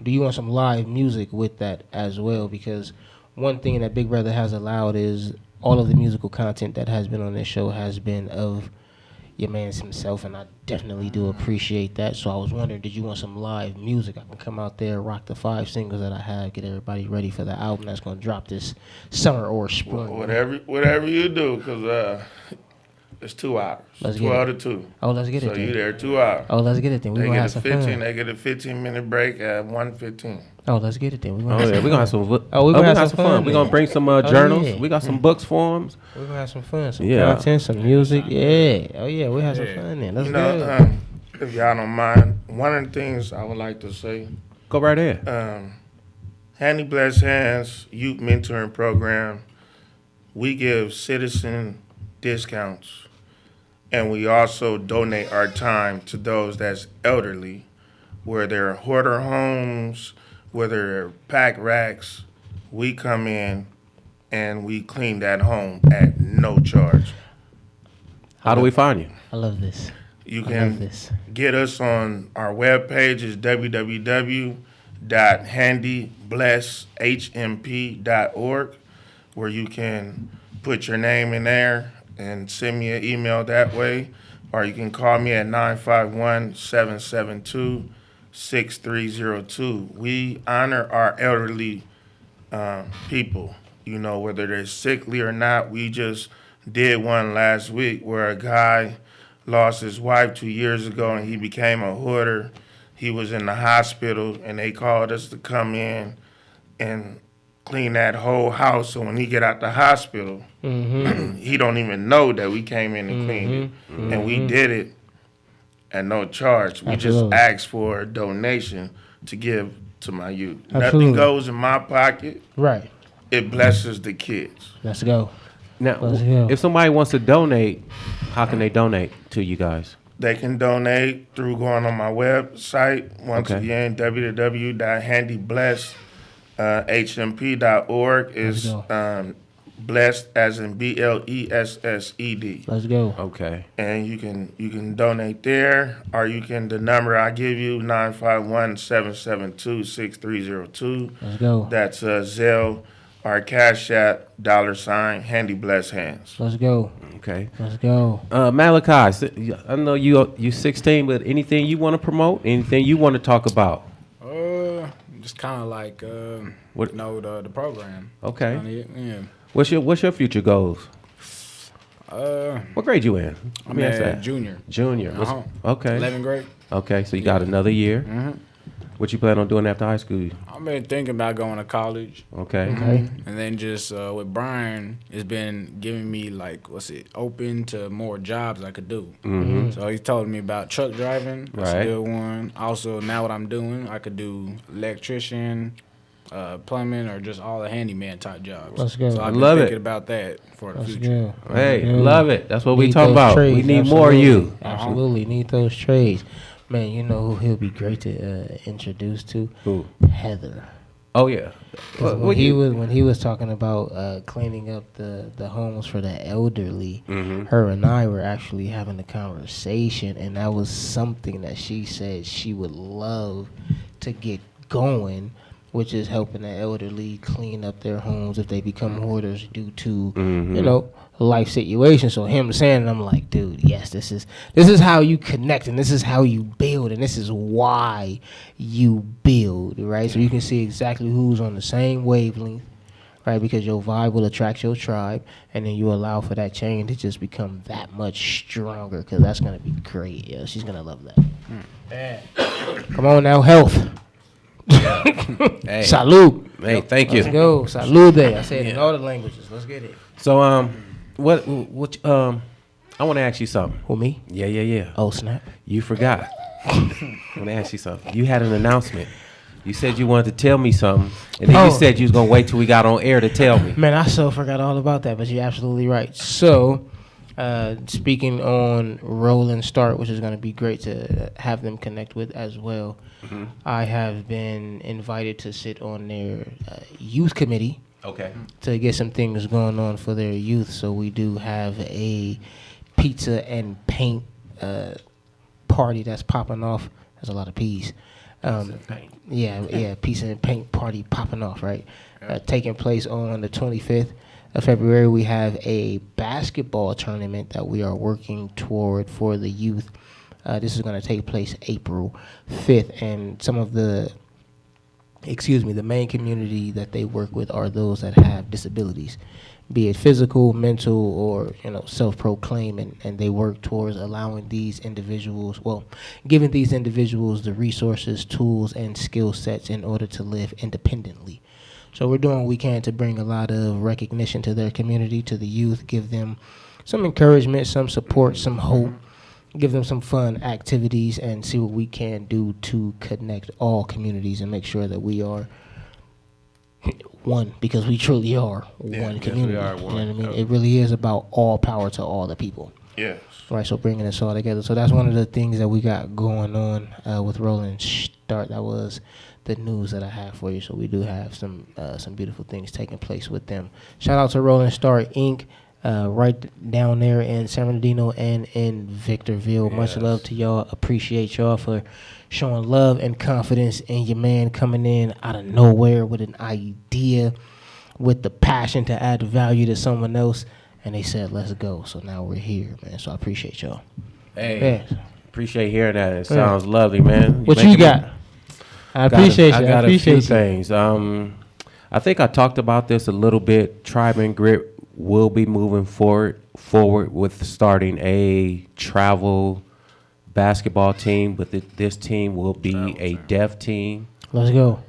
Do you want some live music with that as well? Because one thing that Big Brother has allowed is all of the musical content that has been on this show has been of your man's himself, and I definitely do appreciate that. So I was wondering, did you want some live music? I can come out there, rock the 5 singles that I have, get everybody ready for the album that's going to drop this summer or spring. Whatever you do, because it's 2 hours. Let's get 12 it. to 2. Oh, let's get it So then. you there 2 hours. Oh, let's get it then. We're They going to get have a some 15. fun. They get a 15-minute break at 1:15. Oh, let's get it then. Oh yeah, we're gonna have some. Oh, we gonna have some fun We're gonna then. bring some Oh, journals. yeah. We got some books for them. We're going to have some fun. Some Yeah. content, some music. Yeah. Oh, yeah. We'll have some fun then. Let's You go. know, if y'all don't mind, one of the things I would like to say, Go right ahead. Handy Blessed Hands Youth Mentoring Program, we give citizen discounts, and we also donate our time to those that's elderly, where they're hoarder homes, whether they're pack racks. We come in and we clean that home at no charge. How do we find you? I love this. You I love can this. get us on our webpage is www.handyblesshmp.org, where you can put your name in there and send me an email that way, or you can call me at 951-772-6302. We honor our elderly people, you know, whether they're sickly or not. We just did one last week where a guy lost his wife 2 years ago and he became a hoarder. He was in the hospital and they called us to come in and clean that whole house. So when he get out the hospital, he don't even know that we came in and cleaned it. And we did it at no charge. We Absolutely. just asked for a donation to give to my youth. Absolutely. Nothing goes in my pocket. Right. It blesses the kids. Let's go. Now, Let's go. if somebody wants to donate, how can they donate to you guys? They can donate through going on my website. Once Okay. again, www.handyblesshmp.org is go. blessed as in BLESSED. Let's go. Okay. And you can donate there, or you can, the number I give you, 951-772-6302. Let's go. That's Zelle or Cash App, $ Handy Blessed Hands. Let's go. Okay. Let's go. Malachi, I know you 16, but anything you want to promote? Anything you want to talk about? Just kind of like What- you know, the program. Okay. Kinda, What's your future goals? yeah. What grade you in? I'm a junior. Junior. Uh-huh. Okay. 11th grade. Okay, so you got another year. What you plan on doing after high school? I've been thinking about going to college. Okay. Okay. And then just with Brian, it's been giving me like, open to more jobs I could do. So he told me about truck driving. That's Right. a good one. Also, now what I'm doing, I could do electrician, plumbing, or just all the handyman type jobs. Let's go. So I've been Love it. thinking about that for the Let's future. go. Hey, Let's go. love it. That's what we Need talking those about. trades, We need more of absolutely. you. Absolutely. Need those trades. Man, you know who he'll be great to introduce to? Who? Heather. Oh yeah. 'Cause when he was talking about cleaning up the homes for the elderly, her and I were actually having a conversation, and that was something that she said she would love to get going, which is helping the elderly clean up their homes if they become hoarders due to life situation. So him saying, I'm like, dude, yes, this is how you connect, and this is how you build, and this is why you build, right? So you can see exactly who's on the same wavelength, right? Because your vibe will attract your tribe, and then you allow for that chain to just become that much stronger, because that's gonna be great. Yeah, she's gonna love that. Yeah. Come on now, health. Hey. Salud. Hey, thank you. Let's go. Salud. I say it in all the languages. Let's get it. So what I want to ask you something. Who, me? Yeah. Oh, snap. You forgot. I want to ask you something. You had an announcement. You said you wanted to tell me something, and then you said you was gonna wait till we got on air to tell me. Man, I so forgot all about that, but you're absolutely right. So, speaking on Roll and Start, which is going to be great to have them connect with as well. I have been invited to sit on their youth committee. Okay. To get some things going on for their youth. So we do have a pizza and paint party that's popping off. There's a lot of P's. Pizza and paint party popping off, right? Taking place on the 25th of February. We have a basketball tournament that we are working toward for the youth. This is going to take place April 5th, and some of the main community that they work with are those that have disabilities, be it physical, mental, or self-proclaimed, and they work towards allowing these individuals, giving these individuals the resources, tools, and skill sets in order to live independently. So we're doing what we can to bring a lot of recognition to their community, to the youth, give them some encouragement, some support, some hope, give them some fun activities, and see what we can do to connect all communities and make sure that we are one, because we truly are one community. Yes, we are one. You know what I mean? It really is about all power to all the people. Yes. Right, so bringing us all together. So that's one of the things that we got going on with Rolling Start. That was the news that I have for you. So we do have some beautiful things taking place with them. Shout out to Rolling Start Inc. Right down there in San Bernardino and in Victorville. Yes. Much love to y'all. Appreciate y'all for showing love and confidence in your man coming in out of nowhere with an idea, with the passion to add value to someone else. And they said, let's go. So now we're here, man. So I appreciate y'all. Hey, appreciate hearing that. It sounds lovely, man. What you got? I appreciate you. I got a few things. I think I talked about this a little bit. Tribe and Grit will be moving forward with starting a travel basketball team, but this team will be a deaf team. Let's go.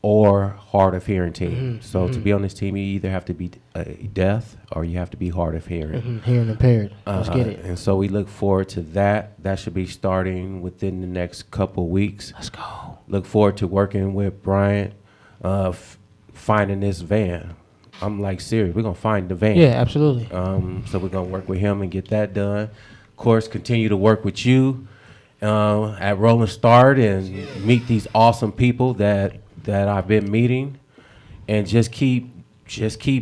Or hard of hearing team. So to be on this team, you either have to be deaf or you have to be hard of hearing. Hearing impaired. Let's get it. And so we look forward to that. That should be starting within the next couple weeks. Let's go. Look forward to working with Bryant, finding this van. I'm like, serious. We're going to find the van. Yeah, absolutely. So we're going to work with him and get that done. Of course, continue to work with you at Rolling Start and meet these awesome people that I've been meeting, and just keep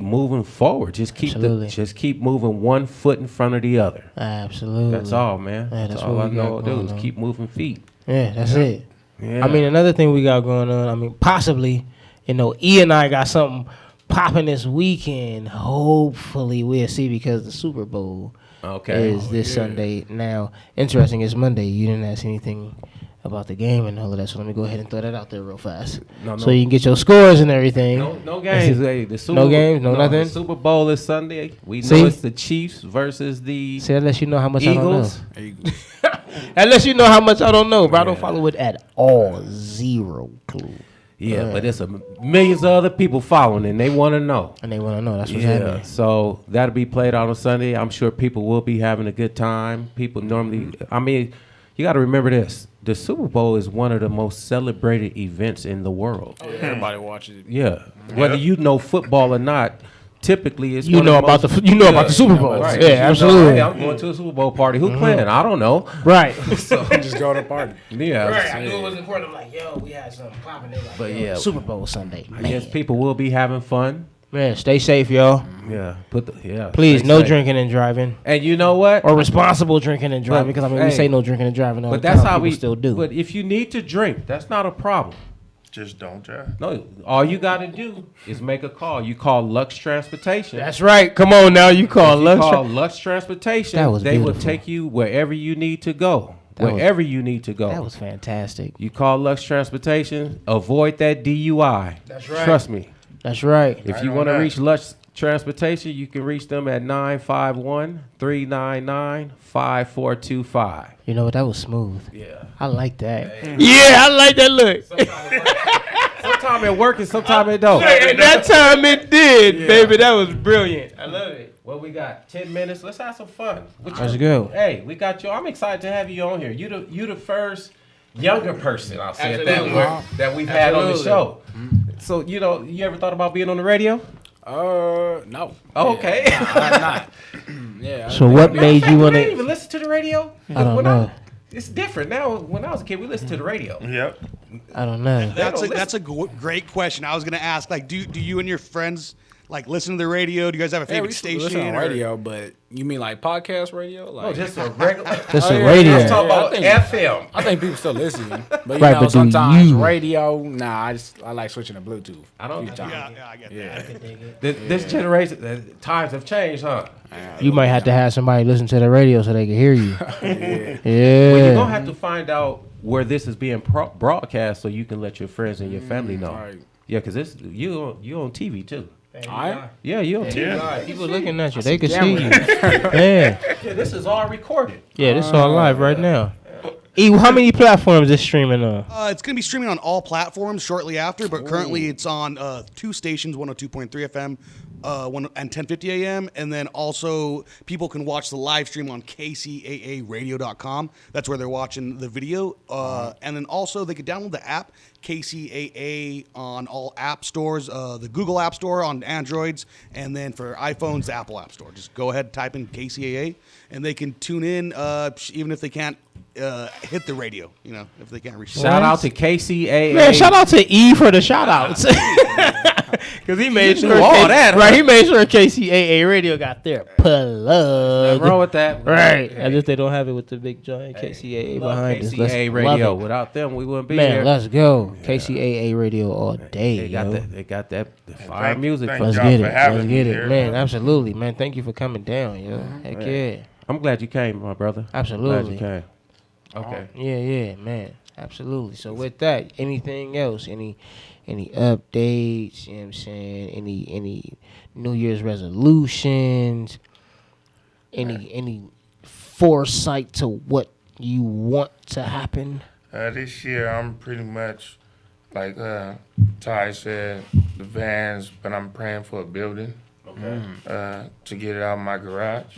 moving forward. Just keep moving one foot in front of the other. Absolutely. That's all, man. Yeah, that's all I know to do is keep moving feet. Yeah, that's it. Yeah. I mean, another thing we got going on, I mean, possibly, E and I got something popping this weekend. Hopefully we'll see, because the Super Bowl is this Sunday. Now, interesting, it's Monday. You didn't ask anything about the game and all of that, so let me go ahead and throw that out there real fast. So you can get your scores and everything. No games. Hey, no games, nothing. The Super Bowl is Sunday. We know it's the Chiefs versus the that lets you know how much Eagles. I don't know. That lets you know how much I don't know, but I don't follow it at all. Zero clue. Yeah, but there's millions of other people following, and they want to know. That's what's happening. So that'll be played out on Sunday. I'm sure people will be having a good time. People normally, I mean, you got to remember this. The Super Bowl is one of the most celebrated events in the world. Everybody watches it. Yeah. Whether you know football or not, typically it's You one know of the about most- the about the Super Bowl. Right. Yeah, You know, absolutely. hey, I'm going to a Super Bowl party. Who playing? I don't know. Right. Just go to the party. Yeah. I knew it was important. I'm like, yo, we had something popping. They like, But yo, yeah. Super Bowl Sunday. I guess people will be having fun. Man, stay safe, y'all. Yeah. Please, stay no safe. drinking and driving. And you know what? Or responsible drinking and driving. But, Because, I mean, hey, we say no drinking and driving all But the that's time. how People we still do. But if you need to drink, that's not a problem. Just don't drive. No, all you got to do is make a call. You call Lux Transportation. That's right. Come on now. You call If you Lux. call Lux Transportation. That was they will beautiful. take you wherever you need to go. That Wherever you need to go. That was fantastic. You call Lux Transportation. Avoid that DUI. That's right. Trust me. That's right. If Right you on want to that. reach Lux Transportation, you can reach them at 951-399-5425. You know what? That was smooth. Yeah. I like that. Yeah, I like that look. Sometimes it works and sometimes it don't. And that time it did, baby. That was brilliant. I love it. Well, we got 10 minutes. Let's have some fun. Let's go. Hey, we got you. I'm excited to have you on here. You the first younger person, I'll say it that Absolutely. way, that we've had on the Absolutely. show. So, you ever thought about being on the radio? No. Oh, okay. I'm not. Yeah. So what made you We want didn't even to? listen to the radio. I don't When know. it's different now. When I was a kid, we listened to the radio. Yep. I don't know. That's a great question. I was gonna ask, like, do you and your friends like listen to the radio? Do you guys have a Yeah, we favorite listen station? on or- radio, but you mean like podcast radio? Like, Oh, just a regular. Just Oh, a yeah, radio. Let's talk about I think- FM. I think people still listen, but you Right, know, but do sometimes you? radio. Nah, I like switching to Bluetooth. I don't- Few times. Yeah, I get that. This generation, times have changed, huh? You might have to have somebody listen to the radio so they can hear you. Yeah. Well, you're gonna have to find out where this is being broadcast so you can let your friends and your family know. Right. Yeah, because it's you on TV too. I Yeah, you on TV. Yeah. People looking at you, they can see you. Yeah. Yeah, this is all recorded. Yeah, this is all live right now. E, how many platforms is streaming on? It's going to be streaming on all platforms shortly after, but currently it's on two stations, 102.3 FM and 1050 AM. And then also people can watch the live stream on kcaaradio.com. That's where they're watching the video. And then also they could download the app, KCAA, on all app stores, the Google App Store on Androids, and then for iPhones, the Apple App Store. Just go ahead and type in KCAA, and they can tune in even if they can't hit the radio, if they can't reach the Shout out to KCAA. Man, shout out to E for the shout outs. Because he made You sure knew all that, huh? right, he made sure KCAA radio got their plug. Nothing wrong with that. Right. Hey, As if they don't have it with the big giant KCAA love behind us. KCAA Love radio. it. Without them, we wouldn't be Man, here. let's go. KCAA radio all day. They got yo. that. They got that fire thank- music. thank Let's y'all get for it. having Let's me get it. here. Man, absolutely. Man, thank you for coming down, yo. Heck yeah. I'm glad you came, my brother. Absolutely. Glad you came. Okay. Yeah, man. Absolutely. So with that, anything else? Any updates? You know what I'm saying? Any New Year's resolutions? Any foresight to what you want to happen? This year, I'm pretty much, like Ty said, the vans, but I'm praying for a building to get it out of my garage.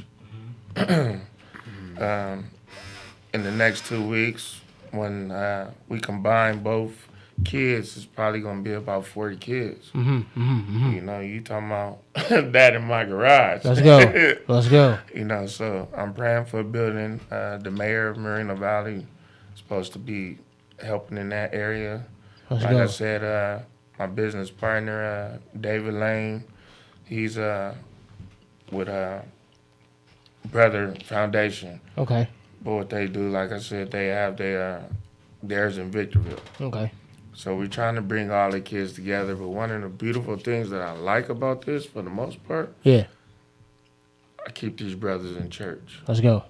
In the next 2 weeks, when we combine both kids, it's probably going to be about 40 kids. You talking about that in my garage. Let's go. Let's go. So I'm praying for a building. The mayor of Moreno Valley is supposed to be helping in that area. Let's Like go. I said, my business partner, David Lane, he's with Brother Foundation. Okay. But what they do, like I said, they have theirs in Victorville. Okay. So we're trying to bring all the kids together. But one of the beautiful things that I like about this, for the most part, Yeah. I keep these brothers in church. Let's go.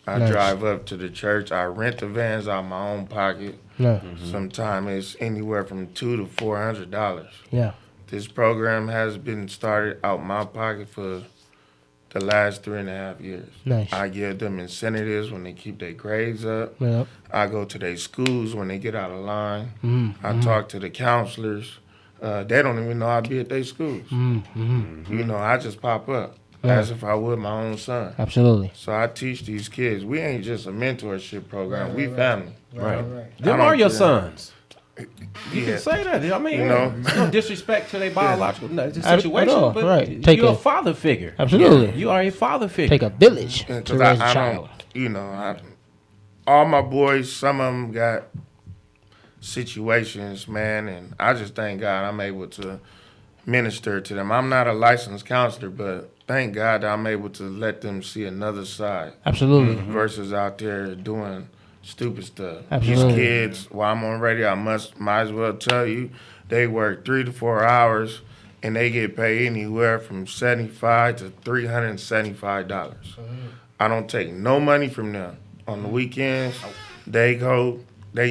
I Nice. drive up to the church. I rent the vans out of my own pocket. No. Sometimes it's anywhere from $200 to $400. Yeah. This program has been started out my pocket for the last 3.5 years. Nice. I give them incentives when they keep their grades up. Yep. I go to their schools when they get out of line. Mm-hmm. I talk to the counselors. They don't even know I be at their schools. Mm-hmm. I just pop up Yeah. as if I would my own son. Absolutely. So I teach these kids. We ain't just a mentorship program. We family. Right. I Them don't are your care. sons. You can say that. I mean, You know? no disrespect to their biological At situation, all, but right. Take you're a a- father figure. Absolutely. You are a father figure. Take a village to Because raise a I child. don't, you know, all my boys, some of them got situations, man, and I just thank God I'm able to minister to them. I'm not a licensed counselor, but thank God that I'm able to let them see another side Absolutely. versus out there doing stupid stuff. Absolutely. These kids, while I'm on radio, I might as well tell you, they work 3 to 4 hours and they get paid anywhere from $75 to $375. I don't take no money from them. On the weekends, they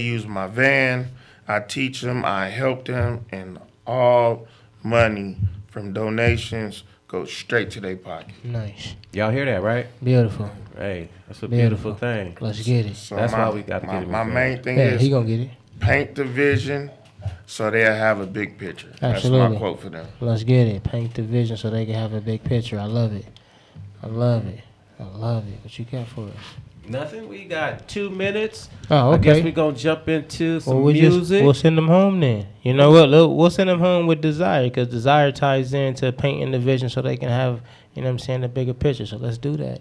use my van, I teach them, I help them, and all money from donations goes straight to their pocket. Nice. Y'all hear that, right? Beautiful. Hey, that's a beautiful thing. Let's get it. So That's why we got to get him. my main thing Yeah, is he gonna get it. paint the vision so they'll have a big picture. That's Absolutely. my quote for them. Let's get it. Paint the vision so they can have a big picture. I love it. I love it. I love it. What you got for us? Nothing. We got 2 minutes. Oh, I guess okay. we're going to jump into some Well, music. we'll send them home then. You know what? Look, we'll send them home with desire because desire ties into painting the vision so they can have, you know what I'm saying, a bigger picture. So let's do that.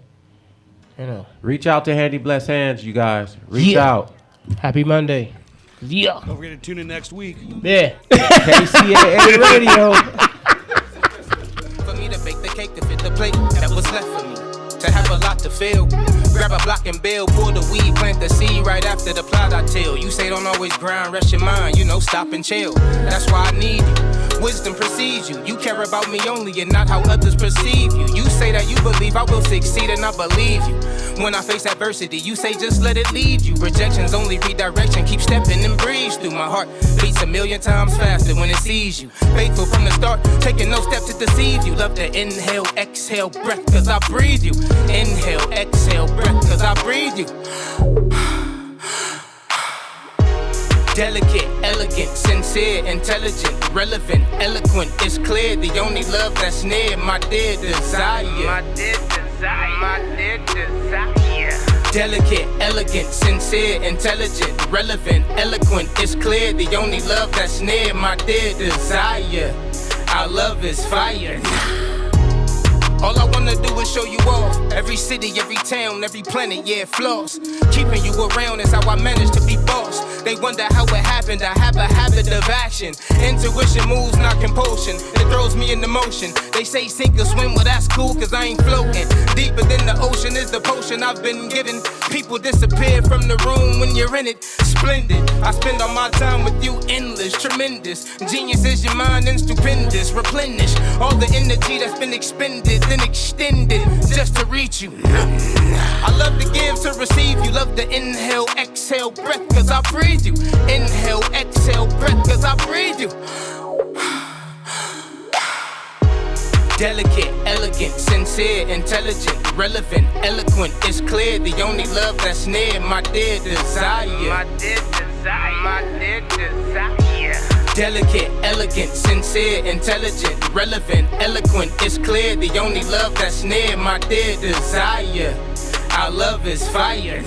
You know. Reach out to Handy Blessed Hands, you guys. Reach Yeah. out. Happy Monday. Yeah. Don't forget to tune in next week. Yeah. KCAA Radio. For me to bake the cake to fit the plate that was left for me. To have a lot to feel. Grab a block and build, pull the weed, plant the seed right after the plot I tell. You say don't always grind, rest your mind, you know, stop and chill. That's why I need you. Wisdom precedes you. You care about me only and not how others perceive you. You say that you believe I will succeed and I believe you. When I face adversity, you say just let it lead you. Rejection's only redirection, keep stepping and breeze through. My heart beats 1,000,000 times faster when it sees you. Faithful from the start, taking no step to deceive you. Love to inhale, exhale, breath, cause I breathe you. Inhale, exhale, breath, cause I breathe you. Delicate, elegant, sincere, intelligent, relevant, eloquent, it's clear. The only love that's near, my dear desire. My dear desire. My dear desire. Delicate, elegant, sincere, intelligent, relevant, eloquent, it's clear. The only love that's near, my dear desire. Our love is fire. All I wanna do is show you off. Every city, every town, every planet, yeah, flaws. Keeping you around is how I managed to be boss. They wonder how it happened, I have a habit of action. Intuition moves, not compulsion. It throws me into motion. They say sink or swim, well that's cool, cause I ain't floating. Deeper than the ocean is the potion I've been given. People disappear from the room when you're in it. Splendid, I spend all my time with you, endless, tremendous. Genius is your mind and stupendous. Replenish all the energy that's been expended, then extended just to reach you. I love to give to receive you. Love to inhale, exhale, breath, cause I breathe you. Inhale, exhale, breath, cause I breathe you. Delicate, elegant, sincere, intelligent, relevant, eloquent, it's clear. The only love that's near, my dear desire. My dear desire. My dear desire. Delicate, elegant, sincere, intelligent, relevant, eloquent, it's clear. The only love that's near, my dear desire. Our love is fire.